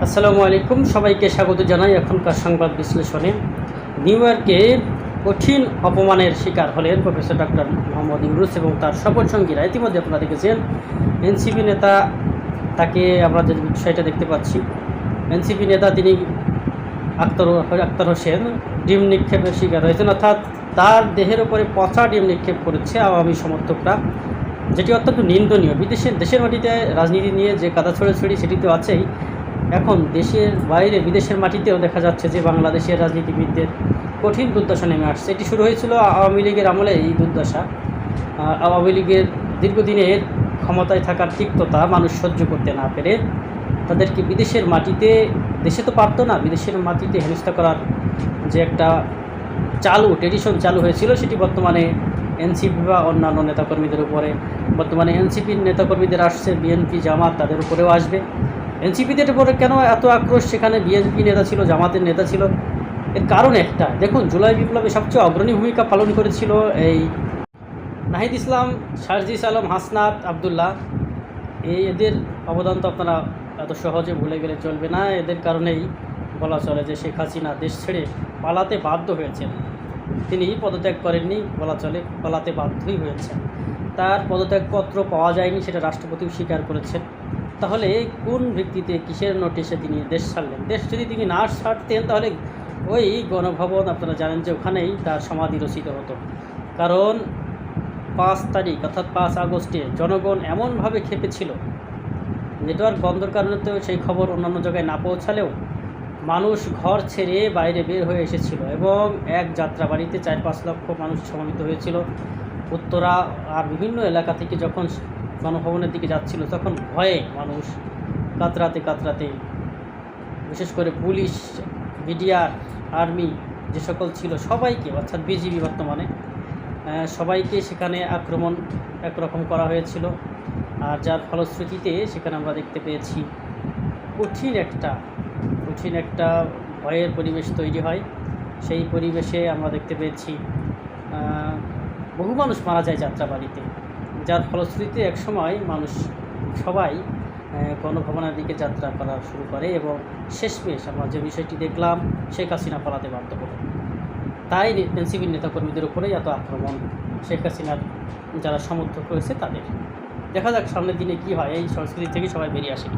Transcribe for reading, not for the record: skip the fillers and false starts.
আসসালামু আলাইকুম, সবাইকে স্বাগত জানাই এখনকার সংবাদ বিশ্লেষণে। নিউ ইয়র্কে কঠিন অপমানের শিকার হলেন প্রফেসর ডক্টর মোহাম্মদ ইউনূস এবং তার সফর সঙ্গীরা। ইতিমধ্যে আপনারা দেখেছেন এনসিপি নেতা, তাকে আমরা যে বিষয়টা দেখতে পাচ্ছি, এনসিপি নেতা তিনি আক্তার হোসেন ডিম নিক্ষেপের শিকার হয়েছেন, অর্থাৎ তার দেহের উপরে পচা ডিম নিক্ষেপ করেছে আওয়ামী সমর্থকরা, যেটি অত্যন্ত নিন্দনীয়। দেশের মাটিতে রাজনীতি নিয়ে যে কাদা ছড়াছড়ি সেটি তো আছেই, এখন দেশের বাইরে বিদেশের মাটিতেও দেখা যাচ্ছে যে বাংলাদেশের রাজনীতিবিদদের কঠিন দুর্দশা নেমে আসছে। এটি শুরু হয়েছিল আওয়ামী লীগের আমলে। এই দুর্দশা আওয়ামী লীগের দীর্ঘদিনের ক্ষমতায় থাকার তিক্ততা মানুষ সহ্য করতে না পেরে তাদেরকে বিদেশের মাটিতে, দেশে তো পারতো না, বিদেশের মাটিতে হেনস্থা করার যে একটা ট্রেডিশন চালু হয়েছিল, সেটি বর্তমানে এনসিপি বা অন্যান্য নেতাকর্মীদের উপরে, বর্তমানে এনসিপির নেতাকর্মীদের আসছে, বিএনপি জামাত তাদের উপরেও আসবে। এনসিপিদের উপরে কেন এত আক্রোশ? সেখানে বিএনপি নেতা ছিল, জামাতের নেতা ছিল। এর কারণ একটা, দেখুন, জুলাই বিপ্লবে সবচেয়ে অগ্রণী ভূমিকা পালন করেছিল এই নাহিদ ইসলাম, শারজিস আলম, হাসনাত আবদুল্লাহ। এদের অবদান তো আপনারা এত সহজে ভুলে গেলে চলবে না। এদের কারণেই বলা চলে যে শেখ হাসিনা দেশ ছেড়ে পালাতে বাধ্য হয়েছেন। তিনি পদত্যাগ করেননি, বলা চলে পালাতে বাধ্যই হয়েছেন। তার পদত্যাগপত্র পাওয়া যায়নি, সেটা রাষ্ট্রপতিও স্বীকার করেছেন। তাহলে কোন ভিত্তিতে, কিসের নোটিশে তিনি দেশ ছাড়লেন? দেশ যদি তিনি না ছাড়তেন তাহলে ওই গণভবন, আপনারা জানেন যে ওখানেই তার সমাধি রচিত হতো। কারণ 5 তারিখ অর্থাৎ 5 আগস্টে জনগণ এমনভাবে খেপেছিল, নেটওয়ার্ক বন্ধর কারণে তো সেই খবর অন্যান্য জায়গায় না পৌঁছালেও মানুষ ঘর ছেড়ে বাইরে বের হয়ে এসেছিল এবং এক যাত্রাবাড়িতে 4-5 লক্ষ মানুষ সমবেত হয়েছিল। উত্তরা আর বিভিন্ন এলাকা থেকে যখন গণভবনের দিকে যাচ্ছিল, তখন ভয়ে মানুষ কাতরাতে, বিশেষ করে পুলিশ, বিডিআর, আর্মি যে সকল ছিল সবাইকে, অর্থাৎ বিজিবি বর্তমানে, সবাইকে সেখানে আক্রমণ একরকম করা হয়েছিল। আর যার ফলশ্রুতিতে সেখানে আমরা দেখতে পেয়েছি কঠিন একটা ভয়ের পরিবেশ তৈরি হয়। সেই পরিবেশে আমরা দেখতে পেয়েছি বহু মানুষ মারা যায় যাত্রাবাড়িতে, যার ফলশ্রুতিতে একসময় মানুষ সবাই গণভবনের দিকে যাত্রা করা শুরু করে এবং শেষমেশ আমরা যে বিষয়টি দেখলাম, শেখ হাসিনা পালাতে বাধ্য হলো। তাই এনসিপির নেতাকর্মীদের উপরেই এত আক্রমণ, শেখ হাসিনার যারা সমর্থক রয়েছে তাদের। দেখা যাক সামনের দিনে কী হয়, এই সংস্কৃতি থেকে সবাই বেরিয়ে আসে।